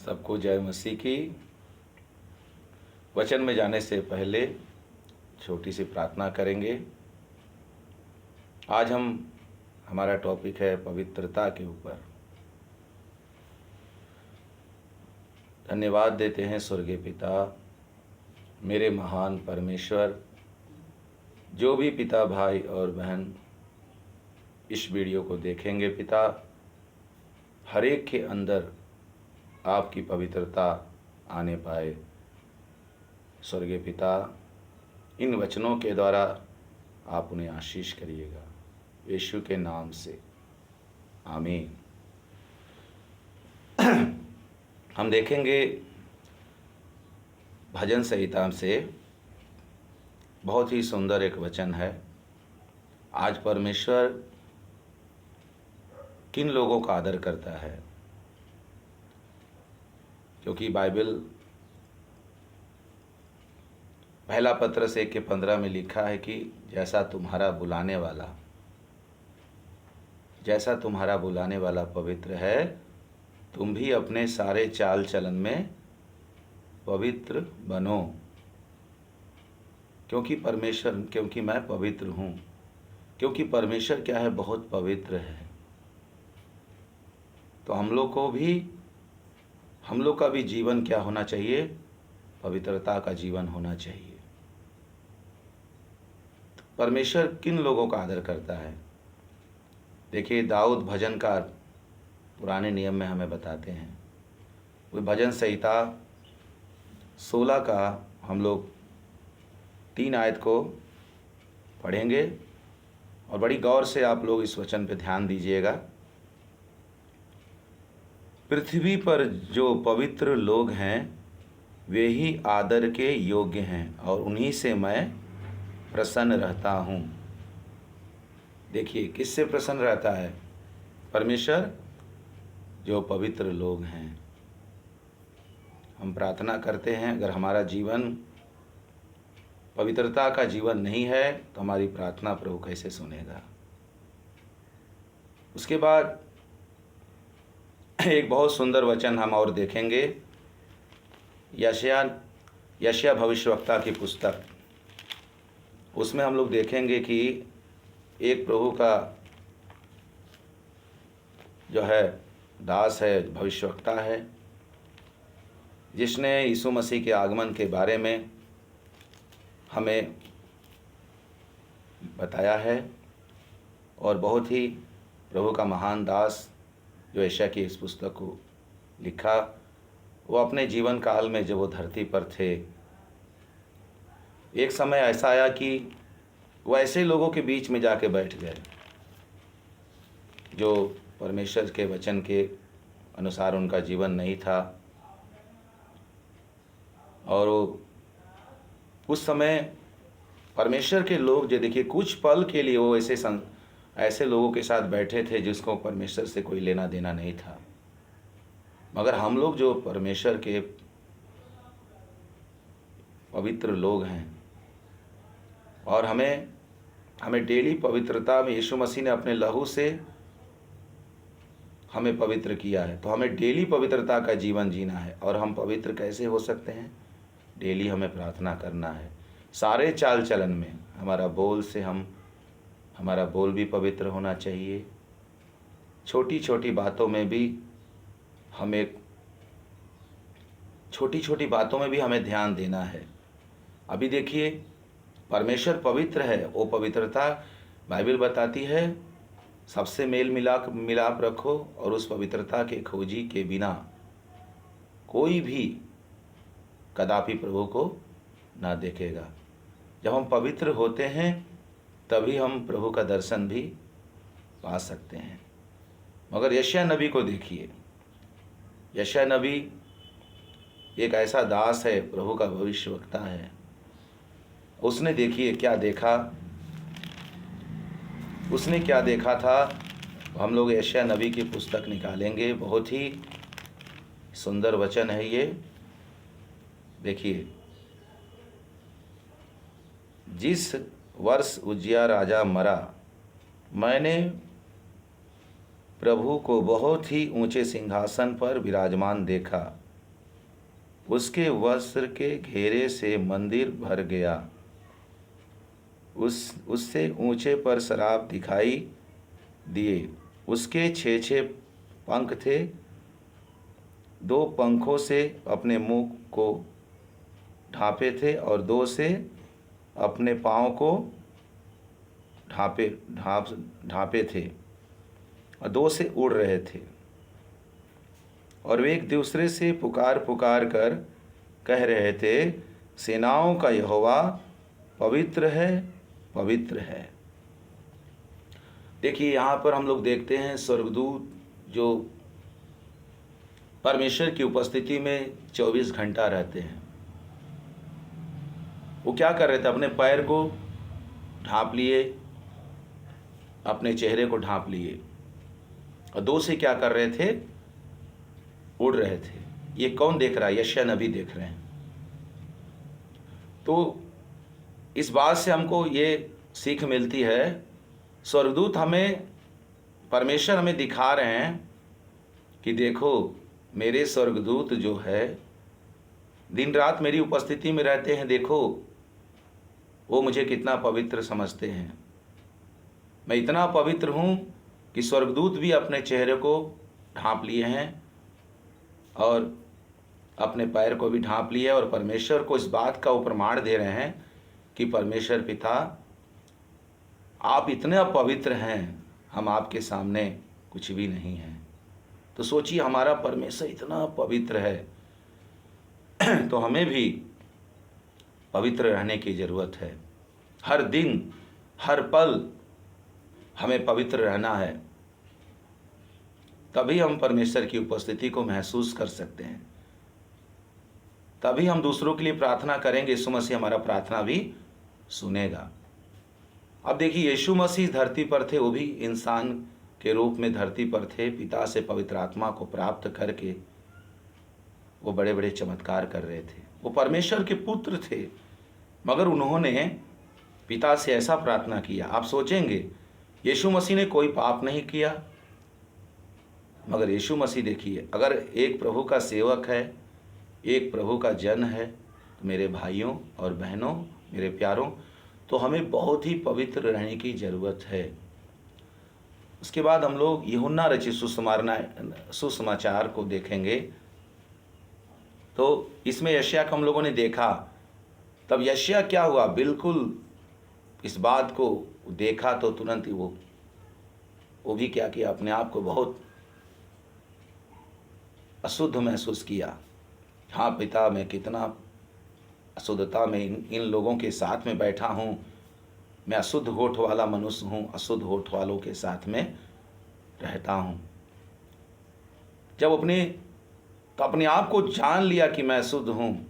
सबको जय मसीह की। वचन में जाने से पहले छोटी सी प्रार्थना करेंगे। आज हमारा टॉपिक है पवित्रता के ऊपर। धन्यवाद देते हैं स्वर्गीय पिता, मेरे महान परमेश्वर, जो भी पिता, भाई और बहन इस वीडियो को देखेंगे पिता, हर एक के अंदर आपकी पवित्रता आने पाए। स्वर्गीय पिता, इन वचनों के द्वारा आप उन्हें आशीष करिएगा, यीशु के नाम से, आमीन। हम देखेंगे भजन संहिता से बहुत ही सुंदर एक वचन है। आज परमेश्वर किन लोगों का आदर करता है, क्योंकि बाइबल पहला पत्रस 1:15 में लिखा है कि जैसा तुम्हारा बुलाने वाला पवित्र है, तुम भी अपने सारे चाल चलन में पवित्र बनो, क्योंकि मैं पवित्र हूँ। क्योंकि परमेश्वर क्या है, बहुत पवित्र है। तो हम लोग का भी जीवन क्या होना चाहिए, पवित्रता का जीवन होना चाहिए। परमेश्वर किन लोगों का आदर करता है? देखिए, दाऊद भजनकार पुराने नियम में हमें बताते हैं। वो भजन संहिता 16 का हम लोग 3 आयत को पढ़ेंगे और बड़ी गौर से आप लोग इस वचन पे ध्यान दीजिएगा। पृथ्वी पर जो पवित्र लोग हैं वे ही आदर के योग्य हैं और उन्हीं से मैं प्रसन्न रहता हूँ। देखिए, किससे प्रसन्न रहता है? परमेश्वर, जो पवित्र लोग हैं। हम प्रार्थना करते हैं, अगर हमारा जीवन पवित्रता का जीवन नहीं है तो हमारी प्रार्थना प्रभु कैसे सुनेगा? उसके बाद एक बहुत सुंदर वचन हम और देखेंगे, यशायाह भविष्यवक्ता की पुस्तक। उसमें हम लोग देखेंगे कि एक प्रभु का जो है दास है, भविष्यवक्ता है, जिसने यीशु मसीह के आगमन के बारे में हमें बताया है। और बहुत ही प्रभु का महान दास जो यशायाह की इस पुस्तक को लिखा, वो अपने जीवन काल में जब वो धरती पर थे, एक समय ऐसा आया कि वो ऐसे लोगों के बीच में जाके बैठ गए जो परमेश्वर के वचन के अनुसार उनका जीवन नहीं था। और उस समय परमेश्वर के लोग जो, देखिए, कुछ पल के लिए वो ऐसे लोगों के साथ बैठे थे जिसको परमेश्वर से कोई लेना देना नहीं था। मगर हम लोग जो परमेश्वर के पवित्र लोग हैं और हमें डेली पवित्रता में यीशु मसीह ने अपने लहू से हमें पवित्र किया है, तो हमें डेली पवित्रता का जीवन जीना है। और हम पवित्र कैसे हो सकते हैं? डेली हमें प्रार्थना करना है। सारे चाल चलन में हमारा बोल भी पवित्र होना चाहिए। छोटी छोटी बातों में भी हमें ध्यान देना है। अभी देखिए, परमेश्वर पवित्र है, वो पवित्रता बाइबल बताती है सबसे मेल मिलाप रखो और उस पवित्रता के खोजी के बिना कोई भी कदापि प्रभु को ना देखेगा। जब हम पवित्र होते हैं तभी हम प्रभु का दर्शन भी पा सकते हैं। मगर यशायाह नबी को देखिए, यशायाह नबी एक ऐसा दास है, प्रभु का भविष्यवक्ता है। उसने क्या देखा था? हम लोग यशायाह नबी की पुस्तक निकालेंगे। बहुत ही सुंदर वचन है ये। देखिए, जिस वर्ष उज्जियाह राजा मरा, मैंने प्रभु को बहुत ही ऊंचे सिंहासन पर विराजमान देखा उसके वस्त्र के घेरे से मंदिर भर गया। उससे ऊंचे पर शराब दिखाई दिए। उसके 6 पंख थे। 2 पंखों से अपने मुंह को ढांपे थे और 2 से अपने पाँव को ढांपे थे और 2 से उड़ रहे थे। और वे एक दूसरे से पुकार पुकार कर कह रहे थे, सेनाओं का यहोवा पवित्र है, पवित्र है। देखिए यहाँ पर हम लोग देखते हैं स्वर्गदूत जो परमेश्वर की उपस्थिति में 24 घंटा रहते हैं, वो क्या कर रहे थे? अपने पैर को ढांप लिए, अपने चेहरे को ढांप लिए और 2 से क्या कर रहे थे? उड़ रहे थे। ये कौन देख रहा है? यशायाह नबी देख रहे हैं। तो इस बात से हमको ये सीख मिलती है, स्वर्गदूत परमेश्वर हमें दिखा रहे हैं कि देखो मेरे स्वर्गदूत जो है दिन रात मेरी उपस्थिति में रहते हैं, देखो वो मुझे कितना पवित्र समझते हैं। मैं इतना पवित्र हूँ कि स्वर्गदूत भी अपने चेहरे को ढांप लिए हैं और अपने पैर को भी ढांप लिए और परमेश्वर को इस बात का प्रमाण दे रहे हैं कि परमेश्वर पिता आप इतने पवित्र हैं, हम आपके सामने कुछ भी नहीं हैं। तो सोचिए हमारा परमेश्वर इतना पवित्र है तो हमें भी पवित्र रहने की ज़रूरत है। हर दिन हर पल हमें पवित्र रहना है, तभी हम परमेश्वर की उपस्थिति को महसूस कर सकते हैं। तभी हम दूसरों के लिए प्रार्थना करेंगे, यीशु मसीह हमारा प्रार्थना भी सुनेगा। अब देखिए यीशु मसीह धरती पर थे, वो भी इंसान के रूप में धरती पर थे। पिता से पवित्र आत्मा को प्राप्त करके वो बड़े बड़े चमत्कार कर रहे थे। वो परमेश्वर के पुत्र थे, मगर उन्होंने पिता से ऐसा प्रार्थना किया। आप सोचेंगे यीशु मसीह ने कोई पाप नहीं किया, मगर यीशु मसीह देखिए, अगर एक प्रभु का सेवक है, एक प्रभु का जन है, तो मेरे भाइयों और बहनों, मेरे प्यारों, तो हमें बहुत ही पवित्र रहने की ज़रूरत है। उसके बाद हम लोग यूहन्ना रचित सुसमाचार को देखेंगे, तो इसमें यशायाह को हम लोगों ने देखा। तब यशायाह क्या हुआ? बिल्कुल इस बात को देखा तो तुरंत ही वो भी क्या किया? अपने आप को बहुत अशुद्ध महसूस किया। हाँ पिता, मैं कितना अशुद्धता में इन लोगों के साथ में बैठा हूँ। मैं अशुद्ध होठ वाला मनुष्य हूँ, अशुद्ध होठ वालों के साथ में रहता हूँ। जब अपने आप को जान लिया कि मैं अशुद्ध हूँ,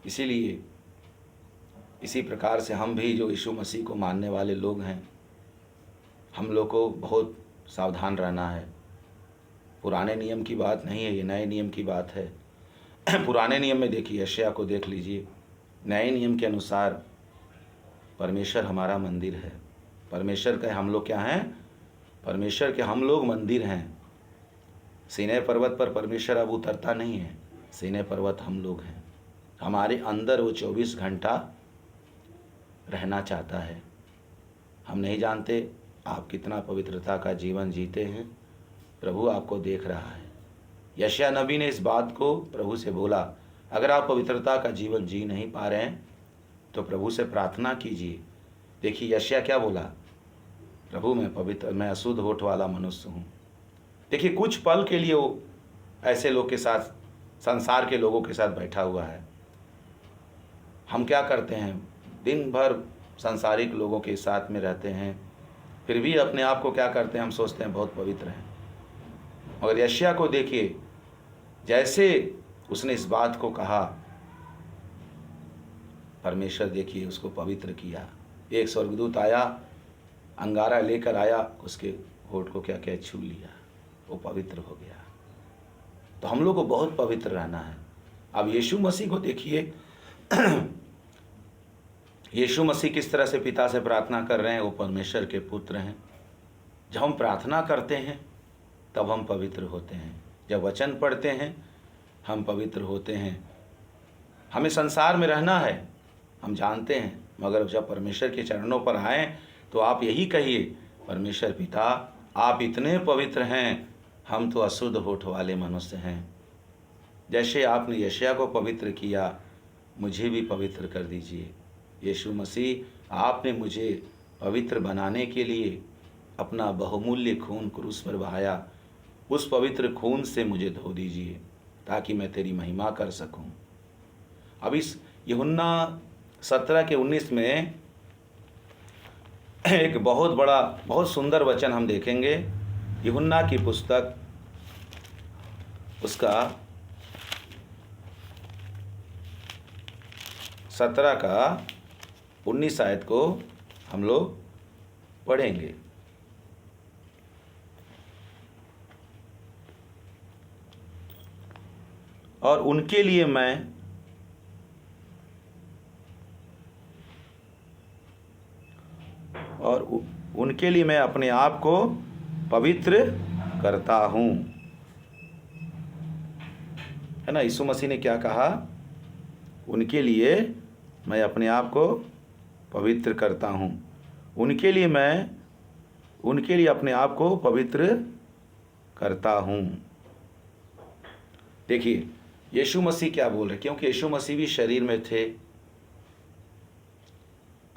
इसीलिए इसी प्रकार से हम भी जो यीशु मसीह को मानने वाले लोग हैं, हम लोग को बहुत सावधान रहना है। पुराने नियम की बात नहीं है, ये नए नियम की बात है। पुराने नियम में देखिए, यशायाह को देख लीजिए, नए नियम के अनुसार परमेश्वर हमारा मंदिर है। परमेश्वर के हम लोग क्या हैं? परमेश्वर के हम लोग मंदिर हैं। सीनै पर्वत पर परमेश्वर अब उतरता नहीं है, सीनै पर्वत हम लोग हैं। हमारे अंदर वो 24 घंटा रहना चाहता है। हम नहीं जानते आप कितना पवित्रता का जीवन जीते हैं, प्रभु आपको देख रहा है। यशायाह नबी ने इस बात को प्रभु से बोला, अगर आप पवित्रता का जीवन जी नहीं पा रहे हैं तो प्रभु से प्रार्थना कीजिए। देखिए यशायाह क्या बोला? प्रभु मैं अशुद्ध होठ वाला मनुष्य हूँ। देखिए कुछ पल के लिए वो ऐसे लोग के साथ, संसार के लोगों के साथ बैठा हुआ है। हम क्या करते हैं? दिन भर सांसारिक लोगों के साथ में रहते हैं, फिर भी अपने आप को क्या करते हैं? हम सोचते हैं बहुत पवित्र हैं। मगर यशायाह को देखिए, जैसे उसने इस बात को कहा, परमेश्वर देखिए उसको पवित्र किया। एक स्वर्गदूत आया, अंगारा लेकर आया, उसके होठ को क्या क्या छू लिया, वो पवित्र हो गया। तो हम लोग को बहुत पवित्र रहना है। अब यीशु मसीह को देखिए, यीशु मसीह किस तरह से पिता से प्रार्थना कर रहे हैं। वो परमेश्वर के पुत्र हैं। जब हम प्रार्थना करते हैं तब हम पवित्र होते हैं। जब वचन पढ़ते हैं हम पवित्र होते हैं। हमें संसार में रहना है, हम जानते हैं, मगर जब परमेश्वर के चरणों पर आएँ तो आप यही कहिए, परमेश्वर पिता आप इतने पवित्र हैं, हम तो अशुद्ध होठ वाले मनुष्य हैं। जैसे आपने यशायाह को पवित्र किया, मुझे भी पवित्र कर दीजिए। यीशु मसीह, आपने मुझे पवित्र बनाने के लिए अपना बहुमूल्य खून क्रूस पर बहाया। उस पवित्र खून से मुझे धो दीजिए ताकि मैं तेरी महिमा कर सकूं। अब इस यूहन्ना 17:19 में एक बहुत सुंदर वचन हम देखेंगे। यूहन्ना की पुस्तक उसका 17:19 आयत को हम लोग पढ़ेंगे। और उनके लिए मैं अपने आप को पवित्र करता हूँ। है ना, यीशु मसीह ने क्या कहा? उनके लिए मैं अपने आप को पवित्र करता हूँ। उनके लिए अपने आप को पवित्र करता हूँ। देखिए यीशु मसीह क्या बोल रहे, क्योंकि यीशु मसीह भी शरीर में थे,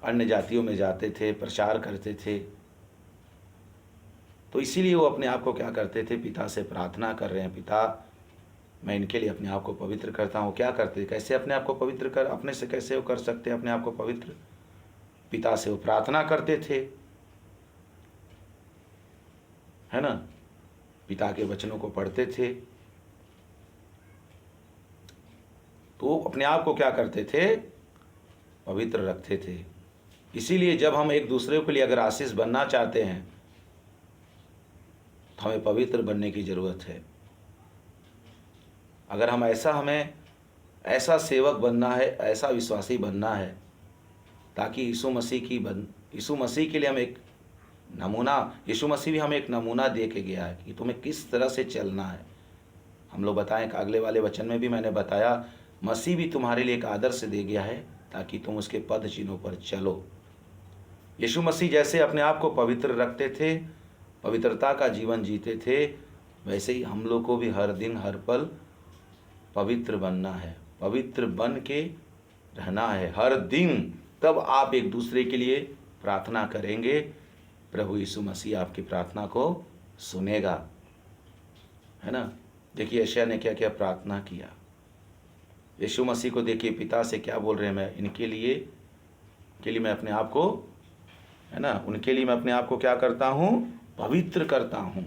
अन्य जातियों में जाते थे, प्रचार करते थे, तो इसीलिए वो अपने आप को क्या करते थे? पिता से प्रार्थना कर रहे हैं, पिता मैं इनके लिए अपने आप को पवित्र करता हूँ। क्या करते? कैसे अपने आप को पवित्र कर, अपने से कैसे वो कर सकते हैं अपने आप को पवित्र? पिता से वो प्रार्थना करते थे, है ना, पिता के वचनों को पढ़ते थे, तो अपने आप को क्या करते थे? पवित्र रखते थे। इसीलिए जब हम एक दूसरे के लिए अगर आशीष बनना चाहते हैं तो हमें पवित्र बनने की ज़रूरत है। अगर हमें ऐसा सेवक बनना है, ऐसा विश्वासी बनना है, ताकि यीशु मसीह के लिए हम एक नमूना, यीशु मसीह भी हमें एक नमूना दे के गया है कि तुम्हें किस तरह से चलना है। हम लोग बताएं, अगले वाले वचन में भी मैंने बताया, मसीह भी तुम्हारे लिए एक आदर्श दे गया है ताकि तुम उसके पद चिन्हों पर चलो। यीशु मसीह जैसे अपने आप को पवित्र रखते थे, पवित्रता का जीवन जीते थे, वैसे ही हम लोग को भी हर दिन हर पल पवित्र बनना है, पवित्र बन के रहना है हर दिन। तब आप एक दूसरे के लिए प्रार्थना करेंगे, प्रभु यीशु मसीह आपकी प्रार्थना को सुनेगा, है ना। देखिए यशायाह ने क्या क्या प्रार्थना किया। यीशु मसीह को देखिए, पिता से क्या बोल रहे हैं, मैं इनके लिए मैं अपने आप को, है ना, उनके लिए मैं अपने आप को क्या करता हूँ? पवित्र करता हूँ।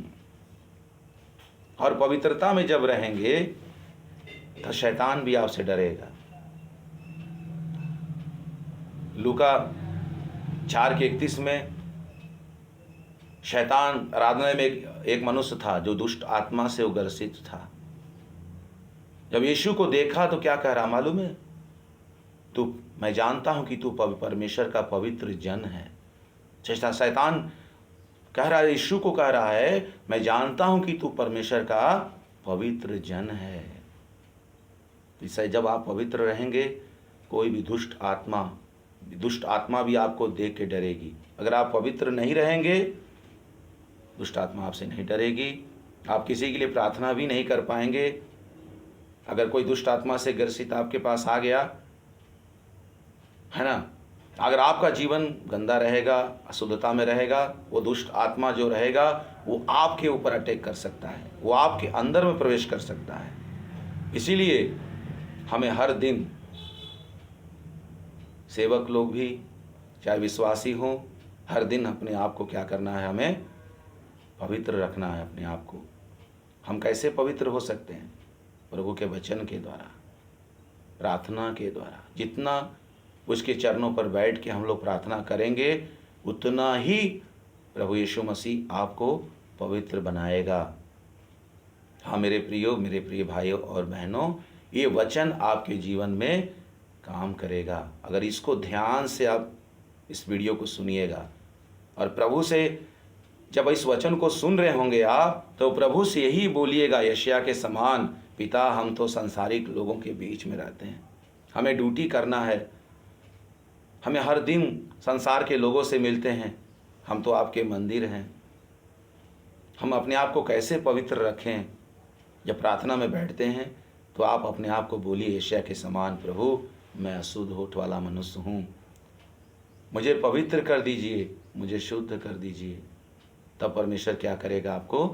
और पवित्रता में जब रहेंगे तो शैतान भी आपसे डरेगा। लूका 4:31 में शैतान आराधनालय में एक मनुष्य था जो दुष्ट आत्मा से ग्रसित था। जब यीशु को देखा तो क्या कह रहा मालूम है? मैं जानता हूं कि तू परमेश्वर का पवित्र जन है। शैतान कह रहा है, यीशु को कह रहा है, मैं जानता हूं कि तू परमेश्वर का पवित्र जन है। इससे जब आप पवित्र रहेंगे, कोई भी दुष्ट आत्मा भी आपको देख के डरेगी। अगर आप पवित्र नहीं रहेंगे, दुष्ट आत्मा आपसे नहीं डरेगी, आप किसी के लिए प्रार्थना भी नहीं कर पाएंगे। अगर कोई दुष्ट आत्मा से ग्रसित आपके पास आ गया, है ना, अगर आपका जीवन गंदा रहेगा, अशुद्धता में रहेगा, वो दुष्ट आत्मा जो रहेगा वो आपके ऊपर अटैक कर सकता है, वो आपके अंदर में प्रवेश कर सकता है। इसीलिए हमें हर दिन, सेवक लोग भी चाहे विश्वासी हों, हर दिन अपने आप को क्या करना है? हमें पवित्र रखना है अपने आप को। हम कैसे पवित्र हो सकते हैं? प्रभु के वचन के द्वारा, प्रार्थना के द्वारा। जितना उसके चरणों पर बैठ के हम लोग प्रार्थना करेंगे, उतना ही प्रभु यीशु मसीह आपको पवित्र बनाएगा। हाँ मेरे प्रिय भाइयों और बहनों, ये वचन आपके जीवन में काम करेगा अगर इसको ध्यान से आप इस वीडियो को सुनिएगा। और प्रभु से जब इस वचन को सुन रहे होंगे आप, तो प्रभु से यही बोलिएगा यशायाह के समान, पिता हम तो सांसारिक लोगों के बीच में रहते हैं, हमें ड्यूटी करना है, हमें हर दिन संसार के लोगों से मिलते हैं, हम तो आपके मंदिर हैं, हम अपने आप को कैसे पवित्र रखें। जब प्रार्थना में बैठते हैं तो आप अपने आप को बोलिए यशायाह के समान, प्रभु मैं अशुद्ध होठ वाला मनुष्य हूँ, मुझे पवित्र कर दीजिए, मुझे शुद्ध कर दीजिए। तब परमेश्वर क्या करेगा? आपको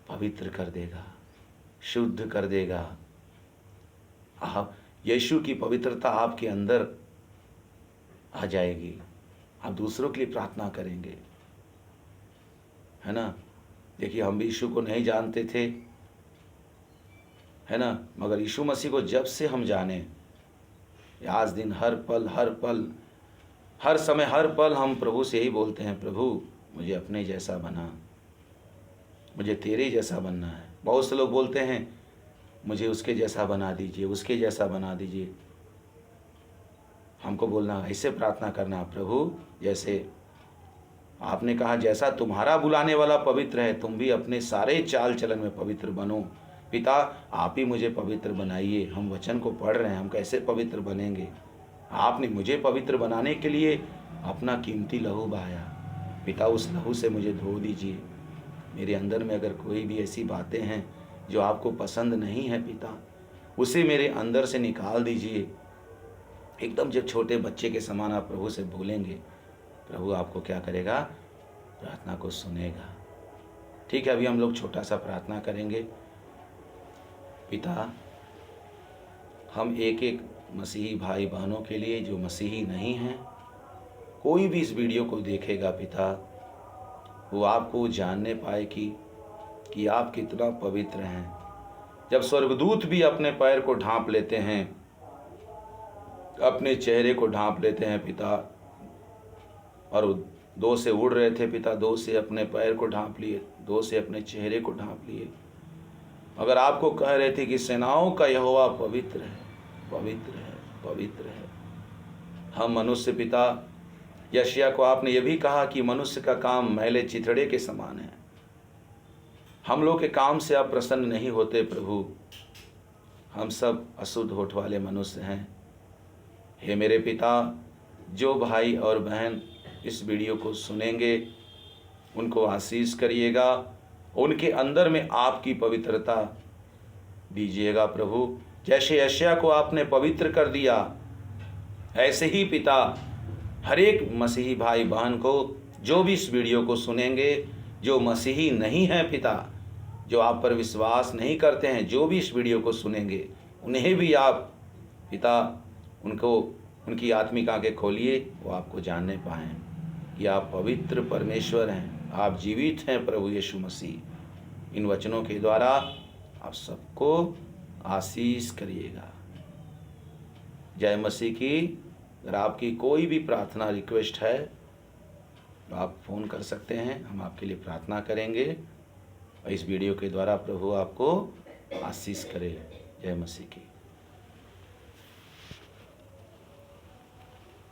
पवित्र कर देगा, शुद्ध कर देगा। आप यीशु की पवित्रता आपके अंदर आ जाएगी, आप दूसरों के लिए प्रार्थना करेंगे, है ना। देखिए हम भी यीशु को नहीं जानते थे, है ना, मगर यीशु मसीह को जब से हम जाने, आज दिन हर पल हर समय हर पल हम प्रभु से यही बोलते हैं, प्रभु मुझे अपने जैसा बना, मुझे तेरे जैसा बनना है। बहुत से लोग बोलते हैं मुझे उसके जैसा बना दीजिए, उसके जैसा बना दीजिए। हमको बोलना ऐसे प्रार्थना करना, प्रभु जैसे आपने कहा जैसा तुम्हारा बुलाने वाला पवित्र है, तुम भी अपने सारे चाल चलन में पवित्र बनो। पिता आप ही मुझे पवित्र बनाइए। हम वचन को पढ़ रहे हैं, हम कैसे पवित्र बनेंगे? आपने मुझे पवित्र बनाने के लिए अपना कीमती लहू बहाया। पिता उस लहू से मुझे धो दीजिए। मेरे अंदर में अगर कोई भी ऐसी बातें हैं जो आपको पसंद नहीं है पिता, उसे मेरे अंदर से निकाल दीजिए। एकदम जब छोटे बच्चे के समान आप प्रभु से बोलेंगे, प्रभु आपको क्या करेगा? प्रार्थना को सुनेगा। ठीक है, अभी हम लोग छोटा सा प्रार्थना करेंगे। पिता हम एक एक मसीही भाई बहनों के लिए जो मसीही नहीं हैं, कोई भी इस वीडियो को देखेगा पिता, वो आपको जानने पाए कि आप कितना पवित्र हैं। जब स्वर्गदूत भी अपने पैर को ढांप लेते हैं, अपने चेहरे को ढांप लेते हैं पिता, और दो से उड़ रहे थे पिता, दो से अपने पैर को ढांप लिए, दो से अपने चेहरे को ढांप लिए, अगर आपको कह रहे थे कि सेनाओं का यहोवा पवित्र है, पवित्र है, पवित्र है। हम मनुष्य पिता, यशायाह को आपने ये भी कहा कि मनुष्य का काम मैले चिथड़े के समान है। हम लोग के काम से आप प्रसन्न नहीं होते प्रभु, हम सब अशुद्ध होठ वाले मनुष्य हैं। हे मेरे पिता, जो भाई और बहन इस वीडियो को सुनेंगे उनको आशीष करिएगा, उनके अंदर में आपकी पवित्रता दीजिएगा प्रभु। जैसे यशायाह को आपने पवित्र कर दिया, ऐसे ही पिता हर एक मसीही भाई बहन को, जो भी इस वीडियो को सुनेंगे, जो मसीही नहीं हैं पिता, जो आप पर विश्वास नहीं करते हैं, जो भी इस वीडियो को सुनेंगे, उन्हें भी आप पिता उनको उनकी आत्मिक आंखें खोलिए, वो आपको जानने पाएँ कि आप पवित्र परमेश्वर हैं, आप जीवित हैं प्रभु यीशु मसीह। इन वचनों के द्वारा आप सबको आशीष करिएगा। जय मसीह की। अगर आपकी कोई भी प्रार्थना रिक्वेस्ट है तो आप फ़ोन कर सकते हैं, हम आपके लिए प्रार्थना करेंगे। और इस वीडियो के द्वारा प्रभु आपको आशीष करे। जय मसीह की।